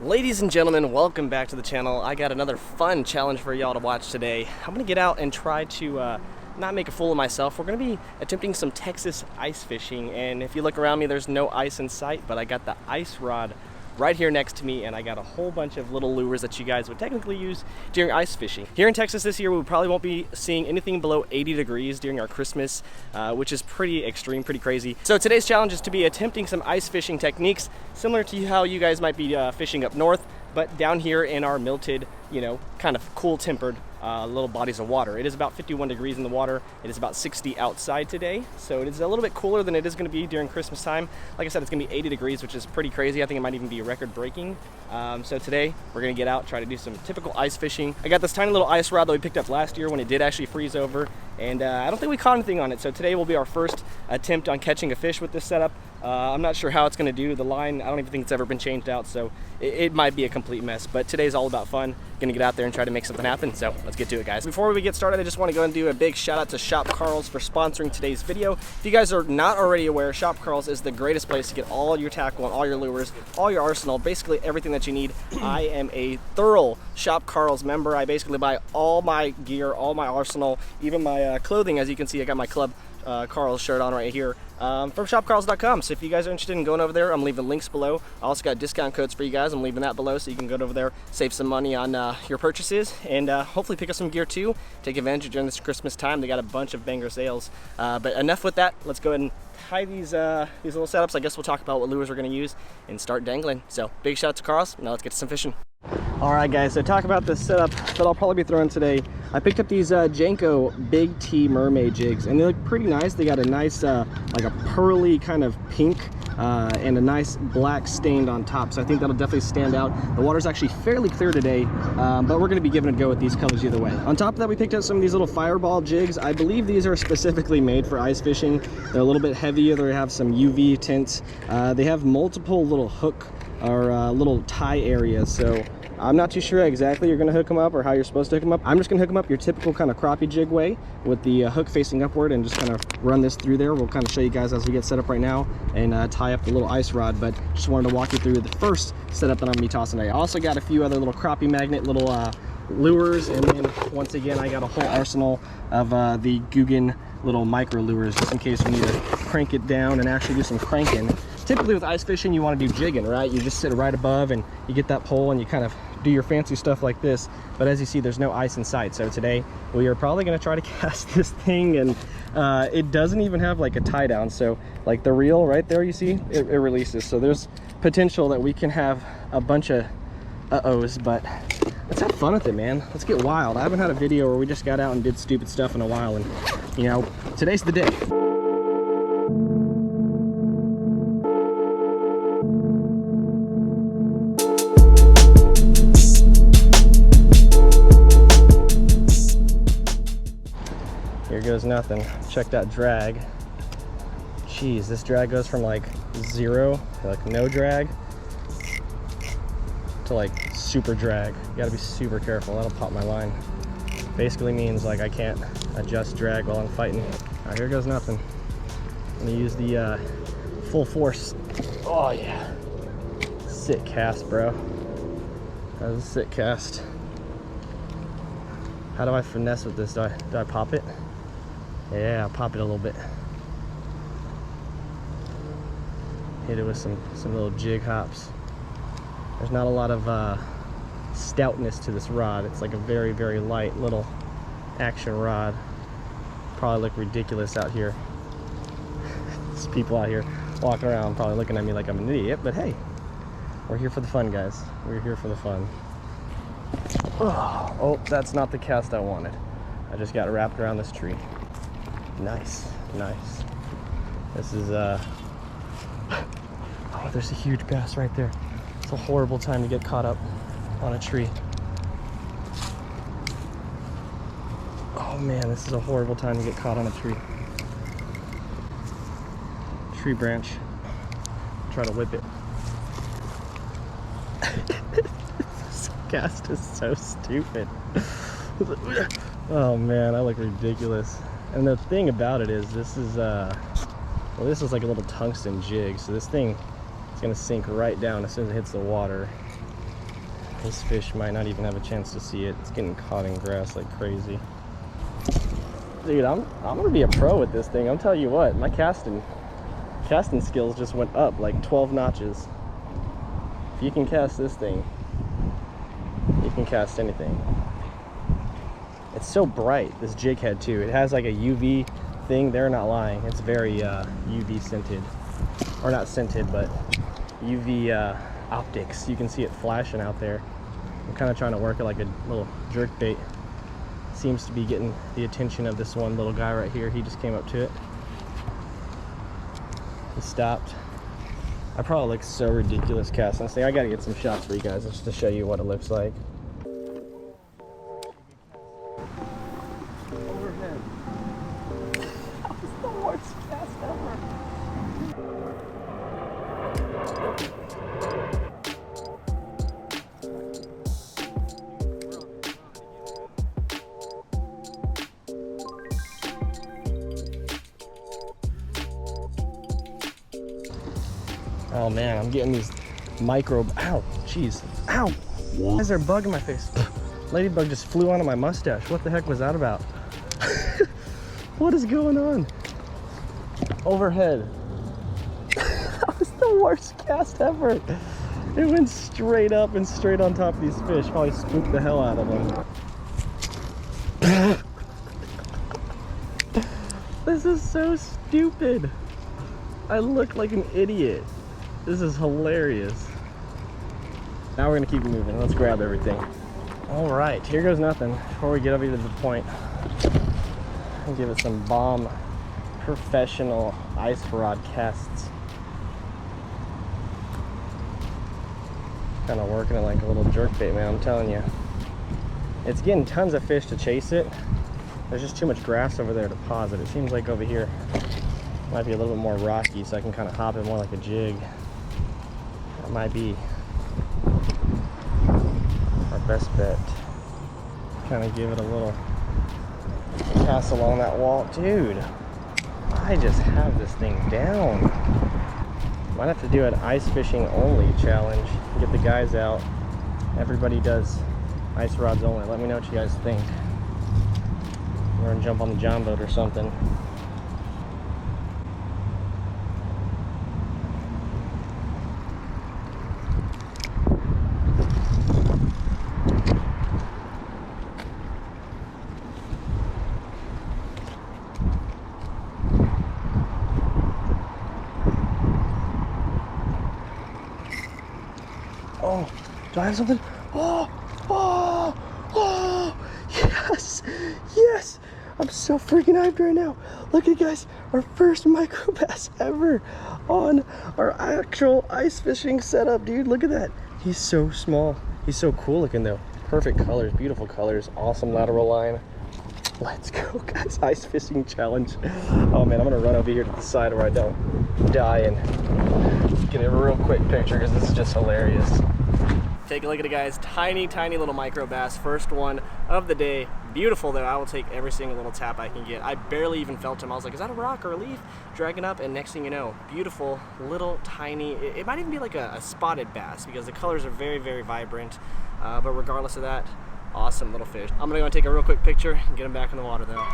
Ladies and gentlemen, welcome back to the channel. I got another fun challenge for y'all to watch today. I'm gonna get out and try to not make a fool of myself. We're gonna be attempting some Texas ice fishing, and if you look around me, there's no ice in sight, but I got the ice rod right here next to me, and I got a whole bunch of little lures that you guys would technically use during ice fishing. Here in Texas this year, we probably won't be seeing anything below 80 degrees during our Christmas, which is pretty extreme, pretty crazy. So today's challenge is to be attempting some ice fishing techniques, similar to how you guys might be fishing up north, but down here in our milted, you know, kind of cool-tempered little bodies of water. It is about 51 degrees in the water. It is about 60 outside today, so it is a little bit cooler than it is going to be during Christmas time. Like I said, it's going to be 80 degrees, which is pretty crazy. I think it might even be record-breaking. So today we're going to get out, try to do some typical ice fishing. I got this tiny little ice rod that we picked up last year when it did actually freeze over, and I don't think we caught anything on it. So today will be our first attempt on catching a fish with this setup. I'm not sure how it's going to do. The line, I don't even think it's ever been changed out, so it might be a complete mess. But today's all about fun. Gonna get out there and try to make something happen. So let's get to it, guys. Before we get started, I just want to go and do a big shout out to Shop Karls for sponsoring today's video. If you guys are not already aware, Shop Karls is the greatest place to get all your tackle and all your lures, all your arsenal, basically everything that you need. I am a thorough Shop Karls member. I basically buy all my gear, all my arsenal, even my clothing. As you can see, I got my Club Karls shirt on right here from shopkarls.com. So if you guys are interested in going over there, I'm leaving links below. I also got discount codes for you guys. I'm leaving that below, so you can go over there, save some money on your purchases, and hopefully pick up some gear too. Take advantage during this Christmas time. They got a bunch of banger sales. But enough with that. Let's go ahead and tie these little setups. I guess we'll talk about what lures we're going to use and start dangling. So big shout out to Karls. Now let's get to some fishing. Alright guys, so talk about this setup that I'll probably be throwing today. I picked up these Janko Big T mermaid jigs, and they look pretty nice. They got a nice like a pearly kind of pink and a nice black stained on top, so I think that'll definitely stand out. The water's actually fairly clear today, but we're going to be giving it a go with these colors either way. On top of that, we picked up some of these little fireball jigs. I believe these are specifically made for ice fishing. They're a little bit heavier. They have some UV tints. They have multiple little hook or little tie areas, so I'm not too sure exactly you're going to hook them up or how you're supposed to hook them up. I'm just going to hook them up your typical kind of crappie jig way with the hook facing upward and just kind of run this through there. We'll kind of show you guys as we get set up right now and tie up the little ice rod, but just wanted to walk you through the first setup that I'm going to be tossing today. I also got a few other little crappie magnet little lures, and then once again I got a whole arsenal of the Googan little micro lures just in case we need to crank it down and actually do some cranking. Typically with ice fishing you want to do jigging, right? You just sit right above and you get that pole and you kind of do your fancy stuff like this, but as you see there's no ice in sight. So today we are probably going to try to cast this thing, and it doesn't even have like a tie down, so like the reel right there, you see it releases, so there's potential that we can have a bunch of uh-ohs, but let's have fun with it, man. Let's get wild. I haven't had a video where we just got out and did stupid stuff in a while, and you know, today's the day. Here goes nothing. Check that drag. Jeez, this drag goes from like 0 to like no drag to like super drag. You gotta be super careful, that'll pop my line. Basically means like I can't adjust drag while I'm fighting. All right, here goes nothing. I'm gonna use the full force. Oh yeah, sick cast, bro. That was a sick cast. How do I finesse with this? Do I pop it? Yeah, I'll pop it a little bit. Hit it with some little jig hops. There's not a lot of stoutness to this rod. It's like a very, very light little action rod. Probably look ridiculous out here. There's people out here walking around probably looking at me like I'm an idiot, but hey, we're here for the fun, guys. We're here for the fun. Oh, that's not the cast I wanted. I just got wrapped around this tree. Nice, nice. This is oh, there's a huge bass right there. It's a horrible time to get caught up on a tree. Oh man, this is a horrible time to get caught on a tree. Tree branch. Try to whip it. This cast is so stupid. Oh man, I look ridiculous. And the thing about it is this is well, this is like a little tungsten jig, so this thing is going to sink right down as soon as it hits the water. This fish might not even have a chance to see it. It's getting caught in grass like crazy. Dude, I'm gonna be a pro with this thing. I'm telling you what, my casting skills just went up like 12 notches. If you can cast this thing, you can cast anything. It's so bright, this jig head too. It has like a UV thing. They're not lying. It's very UV scented, or not scented, but UV optics. You can see it flashing out there. I'm kind of trying to work it like a little jerk bait. Seems to be getting the attention of this one little guy right here. He just came up to it. He stopped. I probably look so ridiculous casting this thing. I gotta get some shots for you guys just to show you what it looks like. Overhead. That was the worst cast ever. Oh man, I'm getting these micro, ow, jeez, ow, why is there a bug in my face? Ladybug just flew onto my mustache. What the heck was that about? What is going on? Overhead. That was the worst cast ever. It went straight up and straight on top of these fish. Probably spooked the hell out of them. This is so stupid. I look like an idiot. This is hilarious. Now we're gonna keep moving. Let's grab everything. All right, here goes nothing. Before we get over to the point, I'll give it some bomb professional ice rod casts. Kind of working it like a little jerkbait, man, I'm telling you. It's getting tons of fish to chase it. There's just too much grass over there to pause it. It seems like over here might be a little bit more rocky, so I can kind of hop it more like a jig. That might be our best bet. Kind of give it a little cast along that wall. Dude, I just have this thing down. Might have to do an ice fishing only challenge. Get the guys out. Everybody does ice rods only. Let me know what you guys think. We're gonna jump on the John boat or something. Oh, do I have something? Oh, oh, oh, yes, yes. I'm so freaking hyped right now. Look at guys, our first micro bass ever on our actual ice fishing setup, dude. Look at that. He's so small. He's so cool looking though. Perfect colors, beautiful colors, awesome lateral line. Let's go, guys. Ice fishing challenge. Oh man, I'm gonna run over here to the side where I don't die and get a real quick picture because this is just hilarious. Take a look at it, guys. Tiny, tiny little micro bass. First one of the day. Beautiful though. I will take every single little tap I can get. I barely even felt him. I was like, is that a rock or a leaf? Dragging up, and next thing you know, beautiful little tiny, it might even be like a spotted bass because the colors are very, very vibrant. But regardless of that, awesome little fish. I'm gonna go and take a real quick picture and get him back in the water though.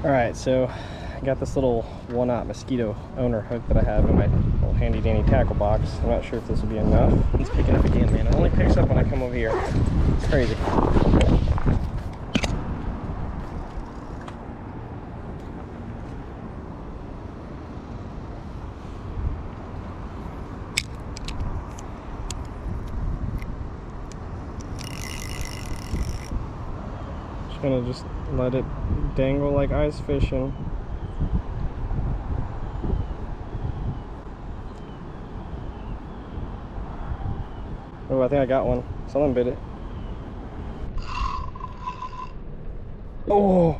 All right, so I got this little 1/0 mosquito owner hook that I have in my little handy dandy tackle box. I'm not sure if this will be enough. It's picking up again, man. It only picks up when I come over here. It's crazy. Just gonna just let it dangle like ice fishing. Oh, I think I got one. Someone bit it. Oh,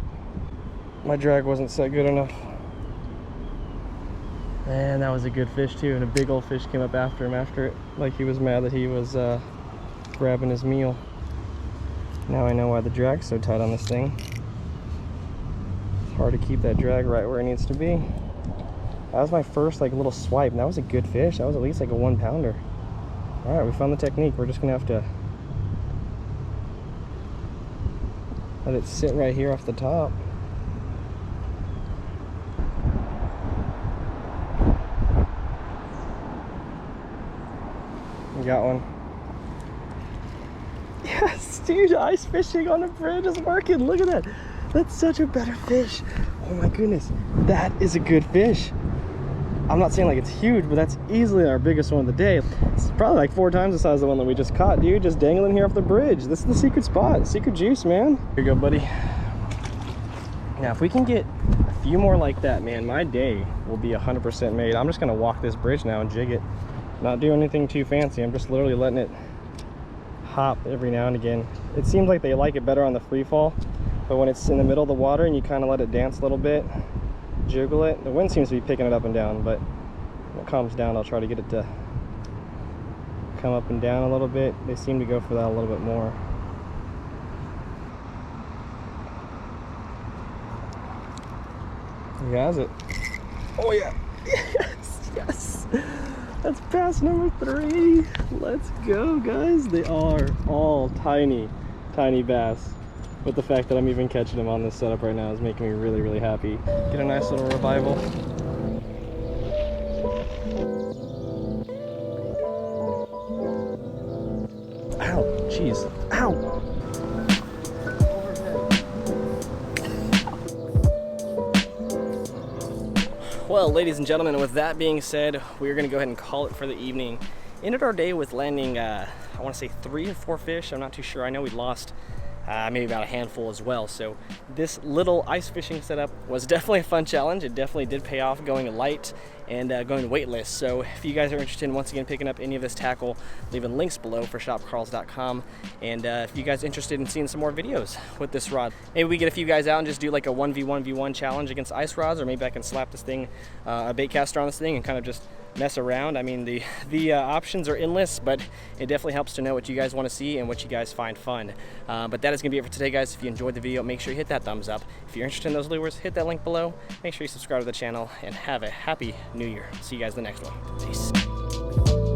my drag wasn't set good enough. Man, that was a good fish too, and a big old fish came up after him after it, like he was mad that he was grabbing his meal. Now I know why the drag's so tight on this thing. It's hard to keep that drag right where it needs to be. That was my first like little swipe, and that was a good fish. That was at least like a 1 pounder. All right, we found the technique. We're just gonna have to let it sit right here off the top. We got one. Yes, dude, ice fishing on the bridge is working. Look at that. That's such a better fish. Oh my goodness, that is a good fish. I'm not saying like it's huge, but that's easily our biggest one of the day. It's probably like 4 times the size of the one that we just caught, dude. Just dangling here off the bridge. This is the secret spot, secret juice, man. Here you go, buddy. Now, if we can get a few more like that, man, my day will be 100% made. I'm just gonna walk this bridge now and jig it. Not do anything too fancy. I'm just literally letting it hop every now and again. It seems like they like it better on the free fall, but when it's in the middle of the water and you kind of let it dance a little bit, jiggle it, the wind seems to be picking it up and down, but when it calms down, I'll try to get it to come up and down a little bit. They seem to go for that a little bit more. He has it. Oh yeah. Yes, yes. That's bass number 3. Let's go, guys. They are all tiny, tiny bass. But the fact that I'm even catching them on this setup right now is making me really, really happy. Get a nice little revival. Ow, jeez. Ow! Well, ladies and gentlemen, with that being said, we're gonna go ahead and call it for the evening. Ended our day with landing, I wanna say 3 or 4 fish. I'm not too sure. I know we lost maybe about a handful as well. So this little ice fishing setup was definitely a fun challenge. It definitely did pay off going light and going weightless. So if you guys are interested in once again picking up any of this tackle, leaving links below for shopkarls.com. And if you guys are interested in seeing some more videos with this rod, maybe we get a few guys out and just do like a 1v1v1 challenge against ice rods, or maybe I can slap this thing, a bait caster on this thing and kind of just mess around. I mean, the options are endless, but it definitely helps to know what you guys want to see and what you guys find fun. But that is going to be it for today, guys. If you enjoyed the video, make sure you hit that thumbs up. If you're interested in those lures, hit that link below. Make sure you subscribe to the channel, and have a happy New Year. See you guys in the next one. Peace.